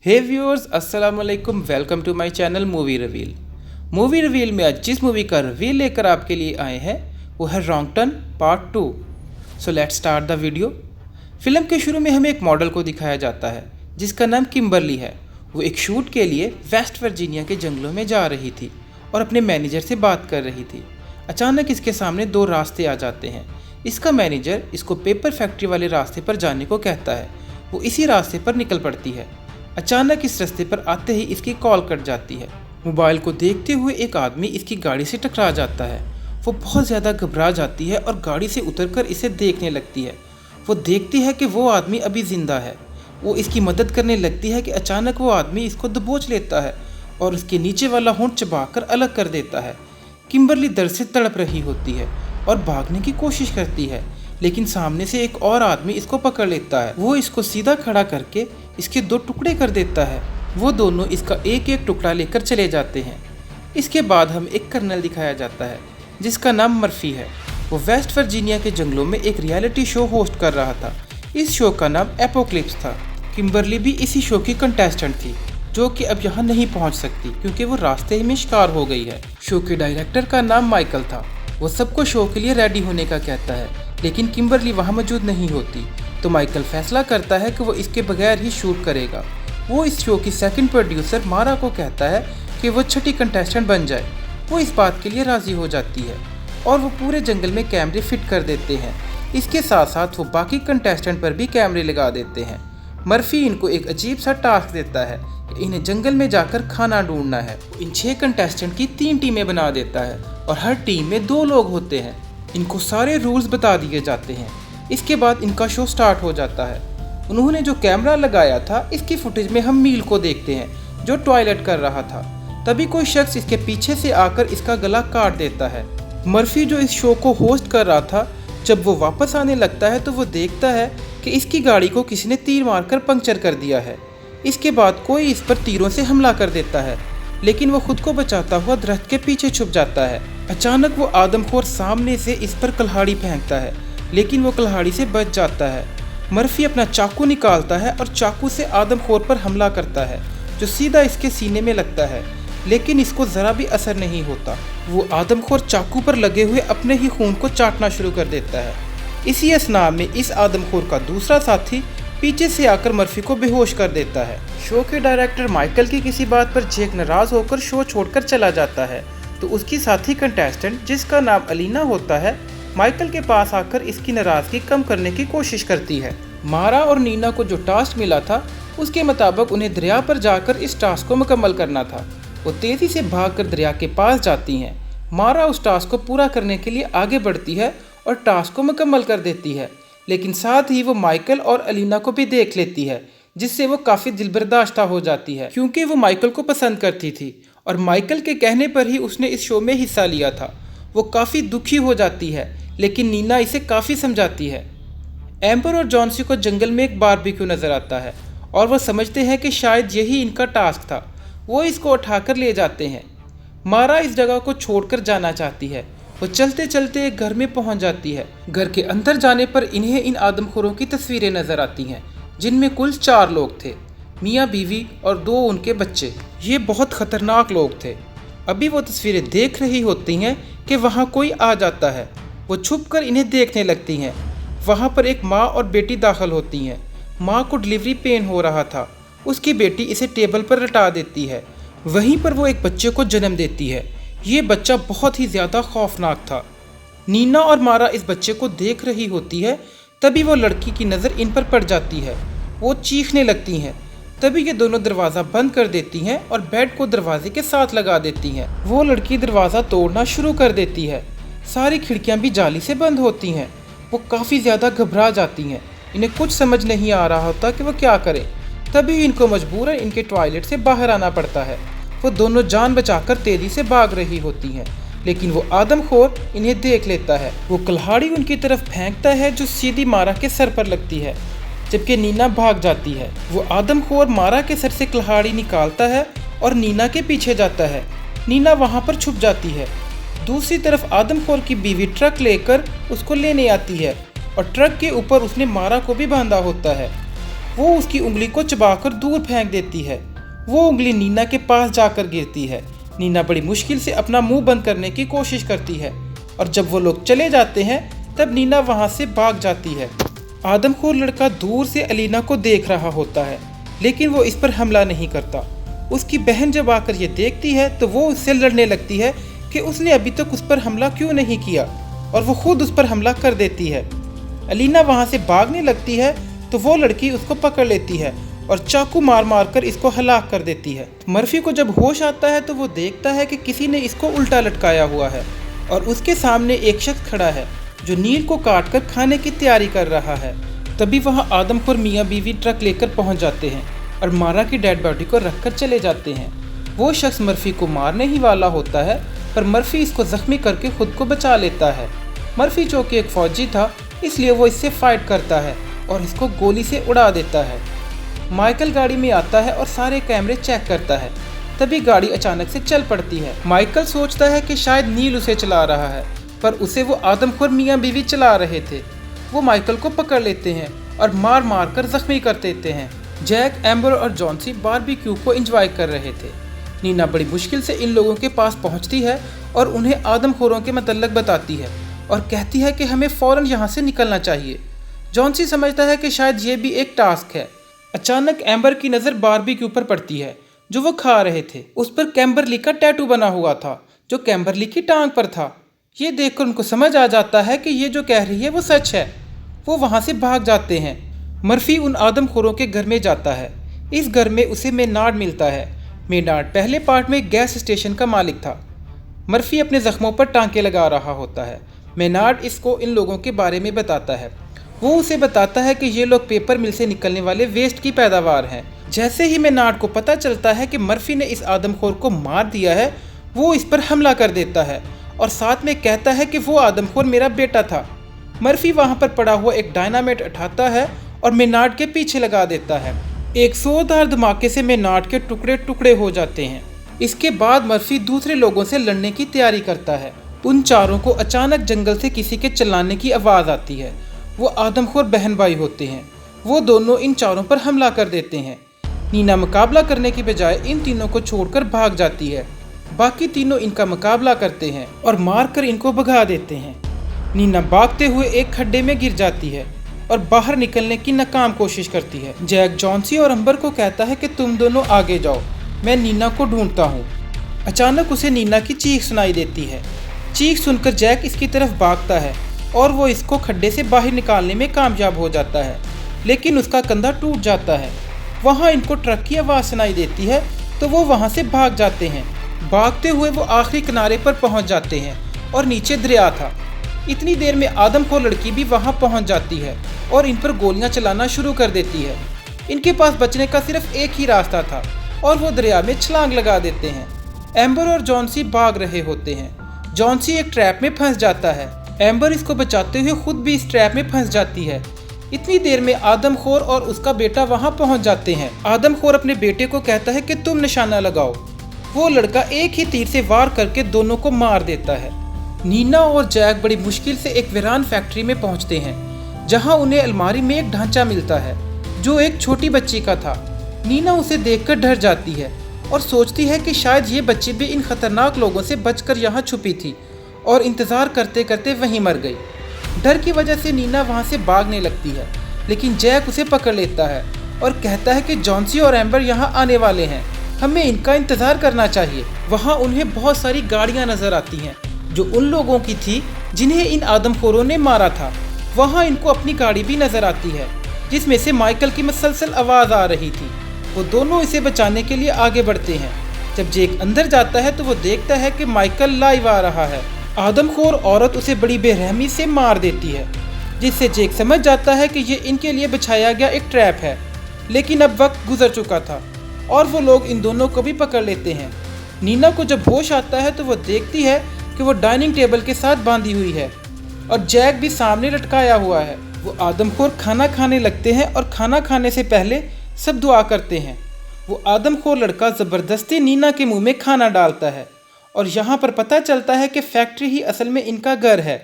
हे viewers, अस्सलाम वालेकुम। Welcome to my channel movie reveal. Movie reveal में आज जिस मूवी का रिवील लेकर आपके लिए आए हैं वो है wrong turn part 2। So let's start the video. Film के शुरू में हमें एक मॉडल को दिखाया जाता है जिसका नाम किम्बरली है। वो एक शूट के लिए वेस्ट वर्जीनिया के जंगलों में जा रही थी और अपने मैनेजर से बात कर रही थी। अचानक इसके सामने दो रास्ते आ जाते हैं। इसका मैनेजर इसको पेपर फैक्ट्री वाले रास्ते पर जाने को कहता है। वो इसी रास्ते पर निकल पड़ती है। अचानक इस रास्ते पर आते ही इसकी कॉल कट जाती है। मोबाइल को देखते हुए एक आदमी इसकी गाड़ी से टकरा जाता है। वो बहुत ज़्यादा घबरा जाती है और गाड़ी से उतरकर इसे देखने लगती है। वो देखती है कि वो आदमी अभी ज़िंदा है। वो इसकी मदद करने लगती है कि अचानक वो आदमी इसको दबोच लेता है और उसके नीचे वाला होंठ चबाकर अलग कर देता है। किम्बरली दर्द से तड़प रही होती है और भागने की कोशिश करती है, लेकिन सामने से एक और आदमी इसको पकड़ लेता है। वो इसको सीधा खड़ा करके इसके दो टुकड़े कर देता है। वो दोनों इसका एक एक टुकड़ा लेकर चले जाते हैं। इसके बाद हम एक कर्नल दिखाया जाता है जिसका नाम मर्फी है। वो वेस्ट वर्जीनिया के जंगलों में एक रियलिटी शो होस्ट कर रहा था। इस शो का नाम एपोक्लिप्स था। किम्बरली भी इसी शो की कंटेस्टेंट थी जो कि अब यहाँ नहीं पहुँच सकती क्योंकि वो रास्ते में शिकार हो गई है। शो के डायरेक्टर का नाम माइकल था। वो सबको शो के लिए रेडी होने का कहता है, लेकिन किम्बरली वहाँ मौजूद नहीं होती। तो माइकल फैसला करता है कि वो इसके बगैर ही शूट करेगा। वो इस शो की सेकंड प्रोड्यूसर मारा को कहता है कि वो छठी कंटेस्टेंट बन जाए। वो इस बात के लिए राज़ी हो जाती है और वो पूरे जंगल में कैमरे फिट कर देते हैं। इसके साथ साथ वो बाकी कंटेस्टेंट पर भी कैमरे लगा देते हैं। मर्फी इनको एक अजीब सा टास्क देता है कि इन्हें जंगल में जाकर खाना ढूंढना है। इन 6 कंटेस्टेंट की 3 टीमें बना देता है और हर टीम में 2 लोग होते हैं। इनको सारे रूल्स बता दिए जाते हैं। इसके बाद इनका शो स्टार्ट हो जाता है। उन्होंने जो कैमरा लगाया था इसकी फुटेज में हम मील को देखते हैं जो टॉयलेट कर रहा था। तभी कोई शख्स इसके पीछे से आकर इसका गला काट देता है। मर्फी जो इस शो को होस्ट कर रहा था, जब वो वापस आने लगता है तो वो देखता है कि इसकी गाड़ी को किसी ने तीर मारकर पंक्चर कर दिया है। इसके बाद कोई इस पर तीरों से हमला कर देता है, लेकिन वो खुद को बचाता हुआ दरख्त के पीछे छुप जाता है। अचानक वो आदमखोर सामने से इस पर कुल्हाड़ी फेंकता है, लेकिन वो कुल्हाड़ी से बच जाता है। मर्फी अपना चाकू निकालता है और चाकू से आदमखोर पर हमला करता है जो सीधा इसके सीने में लगता है, लेकिन इसको ज़रा भी असर नहीं होता। वो आदमखोर चाकू पर लगे हुए अपने ही खून को चाटना शुरू कर देता है। इसी असना में इस आदमखोर का दूसरा साथी पीछे से आकर मर्फी को बेहोश कर देता है। शो के डायरेक्टर माइकल की किसी बात पर जेक नाराज़ होकर शो छोड़कर चला जाता है, तो उसकी साथी कंटेस्टेंट जिसका नाम अलीना होता है माइकल के पास आकर इसकी नाराज़गी कम करने की कोशिश करती है। मारा और नीना को जो टास्क मिला था उसके मुताबिक उन्हें दरिया पर जाकर इस टास्क को मुकम्मल करना था। वो तेज़ी से भागकर दरिया के पास जाती हैं। मारा उस टास्क को पूरा करने के लिए आगे बढ़ती है और टास्क को मुकम्मल कर देती है, लेकिन साथ ही वो माइकल और अलीना को भी देख लेती है, जिससे वो काफ़ी दिलबर्दाश्ता हो जाती है क्योंकि वो माइकल को पसंद करती थी और माइकल के कहने पर ही उसने इस शो में हिस्सा लिया था। वो काफ़ी दुखी हो जाती है, लेकिन नीना इसे काफ़ी समझाती है। एम्बर और जॉन्सी को जंगल में एक बारबेक्यू नज़र आता है और वो समझते हैं कि शायद यही इनका टास्क था। वो इसको उठाकर ले जाते हैं। मारा इस जगह को छोड़कर जाना चाहती है। वो चलते चलते एक घर में पहुंच जाती है। घर के अंदर जाने पर इन्हें इन आदमखोरों की तस्वीरें नज़र आती हैं, जिनमें कुल 4 लोग थे, मियाँ बीवी और 2 उनके बच्चे। ये बहुत ख़तरनाक लोग थे। अभी वो तस्वीरें देख रही होती हैं कि वहाँ कोई आ जाता है। वो छुपकर इन्हें देखने लगती हैं। वहाँ पर एक माँ और बेटी दाखिल होती हैं। माँ को डिलीवरी पेन हो रहा था। उसकी बेटी इसे टेबल पर लटा देती है। वहीं पर वो एक बच्चे को जन्म देती है। ये बच्चा बहुत ही ज़्यादा खौफनाक था। नीना और मारा इस बच्चे को देख रही होती है। तभी वो लड़की की नज़र इन पर पड़ जाती है। वो चीखने लगती हैं। तभी ये दोनों दरवाज़ा बंद कर देती हैं और बेड को दरवाजे के साथ लगा देती हैं। वो लड़की दरवाज़ा तोड़ना शुरू कर देती है। सारी खिड़कियाँ भी जाली से बंद होती हैं। वो काफ़ी ज़्यादा घबरा जाती हैं। इन्हें कुछ समझ नहीं आ रहा होता कि वो क्या करें। तभी इनको मजबूरन इनके टॉयलेट से बाहर आना पड़ता है। वो दोनों जान बचाकर तेज़ी से भाग रही होती हैं, लेकिन वो आदमखोर इन्हें देख लेता है। वो कुल्हाड़ी उनकी तरफ फेंकता है जो सीधी मारा के सर पर लगती है, जबकि नीना भाग जाती है। वो आदमखोर मारा के सर से कुल्हाड़ी निकालता है और नीना के पीछे जाता है। नीना वहाँ पर छुप जाती है। दूसरी तरफ आदमखोर की बीवी ट्रक लेकर उसको लेने आती है और ट्रक के ऊपर उसने मारा को भी बांधा होता है। वो उसकी उंगली को चबाकर दूर फेंक देती है। वो उंगली नीना के पास जाकर गिरती है। नीना बड़ी मुश्किल से अपना मुंह बंद करने की कोशिश करती है और जब वो लोग चले जाते हैं तब नीना वहाँ से भाग जाती है। आदमखोर लड़का दूर से अलीना को देख रहा होता है लेकिन वो इस पर हमला नहीं करता। उसकी बहन जब आकर ये देखती है तो वो उससे लड़ने लगती है कि उसने अभी तक उस पर हमला क्यों नहीं किया और वो खुद उस पर हमला कर देती है। अलीना वहाँ से भागने लगती है तो वो लड़की उसको पकड़ लेती है और चाकू मार मार कर इसको हलाक कर देती है। मर्फी को जब होश आता है तो वो देखता है कि किसी ने इसको उल्टा लटकाया हुआ है और उसके सामने एक शख्स खड़ा है जो नील को काट कर खाने की तैयारी कर रहा है। तभी वहाँ आदमखोर मियाँ बीवी ट्रक लेकर पहुँच जाते हैं और मारा की डेड बॉडी को रखकर चले जाते हैं। वो शख्स मर्फी को मारने ही वाला होता है पर मर्फी इसको जख्मी करके खुद को बचा लेता है। मर्फी जो कि एक फौजी था इसलिए वो इससे फाइट करता है और इसको गोली से उड़ा देता है। माइकल गाड़ी में आता है और सारे कैमरे चेक करता है। तभी गाड़ी अचानक से चल पड़ती है। माइकल सोचता है कि शायद नील उसे चला रहा है पर उसे वो आदमखोर मियाँ बीवी चला रहे थे। वो माइकल को पकड़ लेते हैं और मार मार कर जख्मी कर देते हैं। जैक, एम्बर और जॉन्सी बारबेक्यू को एंजॉय कर रहे थे। नीना बड़ी मुश्किल से इन लोगों के पास पहुंचती है और उन्हें आदमखोरों के मतलब बताती है और कहती है कि हमें फ़ौरन यहाँ से निकलना चाहिए। जॉन्सी समझता है कि शायद ये भी एक टास्क है। अचानक एम्बर की नज़र बारबेक्यू पर पड़ती है जो वो खा रहे थे। उस पर कैम्बरली का टैटू बना हुआ था जो कैम्बरली की टांग पर था। ये देखकर उनको समझ आ जाता है कि ये जो कह रही है वो सच है। वो वहाँ से भाग जाते हैं। मर्फी उन आदमखोरों के घर में जाता है। इस घर में उसे मेनार्ड मिलता है। मेनार्ड पहले पार्ट में गैस स्टेशन का मालिक था। मर्फी अपने जख्मों पर टांके लगा रहा होता है। मेनार्ड इसको इन लोगों के बारे में बताता है। वो उसे बताता है कि ये लोग पेपर मिल से निकलने वाले वेस्ट की पैदावार हैं। जैसे ही मेनार्ड को पता चलता है कि मर्फी ने इस आदमखोर को मार दिया है वो इस पर हमला कर देता है और साथ में कहता है कि वो आदमखोर मेरा बेटा था। मर्फी वहाँ पर पड़ा हुआ एक डायनामाइट उठाता है और मेनार्ड के पीछे लगा देता है। एक जोरदार धमाके से मेनार्ड के टुकड़े टुकड़े हो जाते हैं। इसके बाद मर्फी दूसरे लोगों से लड़ने की तैयारी करता है। उन चारों को अचानक जंगल से किसी के चिल्लाने की आवाज़ आती है। वो आदमखोर बहन भाई होते हैं। वो दोनों इन चारों पर हमला कर देते हैं। नीना मुकाबला करने की बजाय इन तीनों को छोड़कर भाग जाती है। बाकी तीनों इनका मुकाबला करते हैं और मारकर इनको भगा देते हैं। नीना भागते हुए एक खड्डे में गिर जाती है और बाहर निकलने की नाकाम कोशिश करती है। जैक जॉन्सी और अंबर को कहता है कि तुम दोनों आगे जाओ, मैं नीना को ढूंढता हूँ। अचानक उसे नीना की चीख सुनाई देती है। चीख सुनकर जैक इसकी तरफ भागता है और वो इसको खड्डे से बाहर निकालने में कामयाब हो जाता है लेकिन उसका कंधा टूट जाता है। वहाँ इनको ट्रक की आवाज़ सुनाई देती है तो वो वहाँ से भाग जाते हैं। भागते हुए वो आखिरी किनारे पर पहुँच जाते हैं और नीचे दरिया था। इतनी देर में आदमखोर लड़की भी वहाँ पहुँच जाती है और इन पर गोलियाँ चलाना शुरू कर देती है। इनके पास बचने का सिर्फ एक ही रास्ता था और वो दरिया में छलांग लगा देते हैं। एम्बर और जॉन्सी भाग रहे होते हैं। जॉन्सी एक ट्रैप में फंस जाता है। एम्बर इसको बचाते हुए खुद भी इस ट्रैप में फंस जाती है। इतनी देर में आदमखोर और उसका बेटा वहाँ पहुँच जाते हैं। आदमखोर अपने बेटे को कहता है कि तुम निशाना लगाओ। वो लड़का एक ही तीर से वार करके दोनों को मार देता है। नीना और जैक बड़ी मुश्किल से एक वीरान फैक्ट्री में पहुंचते हैं जहां उन्हें अलमारी में एक ढांचा मिलता है जो एक छोटी बच्ची का था। नीना उसे देखकर डर जाती है और सोचती है कि शायद ये बच्ची भी इन खतरनाक लोगों से बचकर यहाँ छुपी थी और इंतज़ार करते करते वहीं मर गई। डर की वजह से नीना वहाँ से भागने लगती है लेकिन जैक उसे पकड़ लेता है और कहता है कि जॉन्सी और एम्बर यहाँ आने वाले हैं, हमें इनका इंतज़ार करना चाहिए। वहाँ उन्हें बहुत सारी गाड़ियाँ नज़र आती हैं जो उन लोगों की थी जिन्हें इन आदमखोरों ने मारा था। वहाँ इनको अपनी गाड़ी भी नज़र आती है जिसमें से माइकल की मुसलसल आवाज़ आ रही थी। वो दोनों इसे बचाने के लिए आगे बढ़ते हैं। जब जैक अंदर जाता है तो वो देखता है कि माइकल लाइव आ रहा है। आदमखोर औरत उसे बड़ी बेरहमी से मार देती है जिससे जैक समझ जाता है कि ये इनके लिए बिछाया गया एक ट्रैप है। लेकिन अब वक्त गुजर चुका था और वो लोग इन दोनों को भी पकड़ लेते हैं। नीना को जब होश आता है तो वो देखती है कि वो डाइनिंग टेबल के साथ बांधी हुई है और जैक भी सामने लटकाया हुआ है। वो आदमखोर खाना खाने लगते हैं और खाना खाने से पहले सब दुआ करते हैं। वो आदमखोर लड़का ज़बरदस्ती नीना के मुंह में खाना डालता है और यहाँ पर पता चलता है कि फैक्ट्री ही असल में इनका घर है।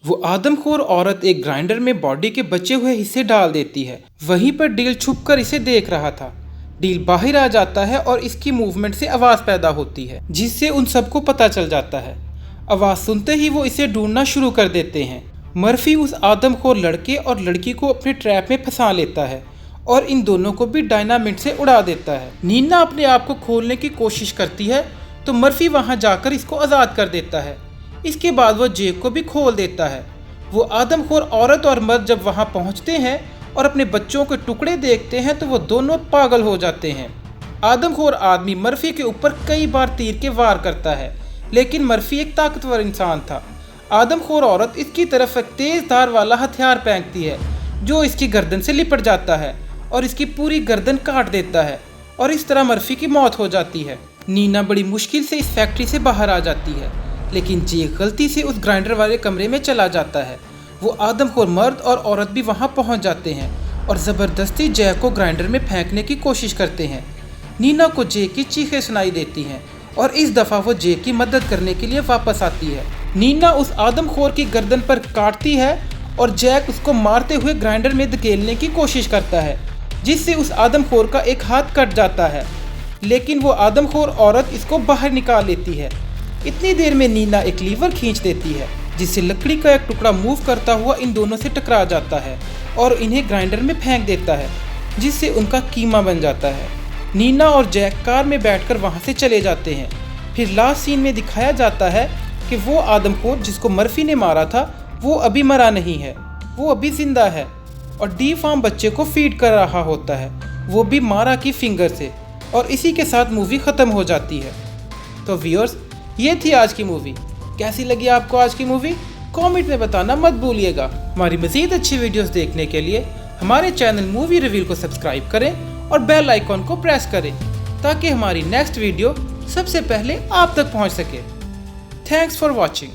वो आदमखोर औरत एक ग्राइंडर में बॉडी के बचे हुए हिस्से डाल देती है। वहीं पर डील छुपकर इसे देख रहा था। डील बाहर आ जाता है और इसकी मूवमेंट से आवाज़ पैदा होती है, जिससे उन सबको पता चल जाता है। आवाज़ सुनते ही वो इसे ढूंढना शुरू कर देते हैं। मर्फी उस आदमखोर लड़के और लड़की को अपने ट्रैप में फंसा लेता है और इन दोनों को भी डायनामिट से उड़ा देता है। नीना अपने आप को खोलने की कोशिश करती है तो मर्फी वहां जाकर इसको आज़ाद कर देता है। इसके बाद वो जेक को भी खोल देता है। वो आदमखोर औरत और मर्द जब वहां पहुंचते हैं और अपने बच्चों के टुकड़े देखते हैं तो वो दोनों पागल हो जाते हैं। आदमखोर आदमी मर्फी के ऊपर कई बार तीर के वार करता है, लेकिन मर्फी एक ताकतवर इंसान था। आदमखोर औरत इसकी तरफ एक तेज धार वाला हथियार फेंकती है जो इसकी गर्दन से लिपट जाता है और इसकी पूरी गर्दन काट देता है और इस तरह मर्फी की मौत हो जाती है। नीना बड़ी मुश्किल से इस फैक्ट्री से बाहर आ जाती है, लेकिन जेक गलती से उस ग्राइंडर वाले कमरे में चला जाता है। वो आदमखोर मर्द और औरत भी वहां पहुंच जाते हैं और ज़बरदस्ती जैक को ग्राइंडर में फेंकने की कोशिश करते हैं। नीना को जेक की चीखें सुनाई देती हैं और इस दफ़ा वो जेक की मदद करने के लिए वापस आती है। नीना उस आदमखोर की गर्दन पर काटती है और जैक उसको मारते हुए ग्राइंडर में धकेलने की कोशिश करता है, जिससे उस आदमखोर का एक हाथ कट जाता है, लेकिन वो आदमखोर औरत इसको बाहर निकाल लेती है। इतनी देर में नीना एक लीवर खींच देती है, जिससे लकड़ी का एक टुकड़ा मूव करता हुआ इन दोनों से टकरा जाता है और इन्हें ग्राइंडर में फेंक देता है, जिससे उनका कीमा बन जाता है। नीना और जैक कार में बैठकर वहां से चले जाते हैं। फिर लास्ट सीन में दिखाया जाता है कि वो आदमखोर जिसको मर्फी ने मारा था वो अभी मरा नहीं है, वो अभी जिंदा है और डी फार्म बच्चे को फीड कर रहा होता है, वो भी मारा की फिंगर से। और इसी के साथ मूवी ख़त्म हो जाती है। तो व्यूअर्स, ये थी आज की मूवी। कैसी लगी आपको आज की मूवी? कमेंट में बताना मत भूलिएगा। हमारी मज़ीद अच्छी वीडियोस देखने के लिए हमारे चैनल मूवी रिवील को सब्सक्राइब करें और बेल आइकॉन को प्रेस करें ताकि हमारी नेक्स्ट वीडियो सबसे पहले आप तक पहुंच सके। Thanks for watching.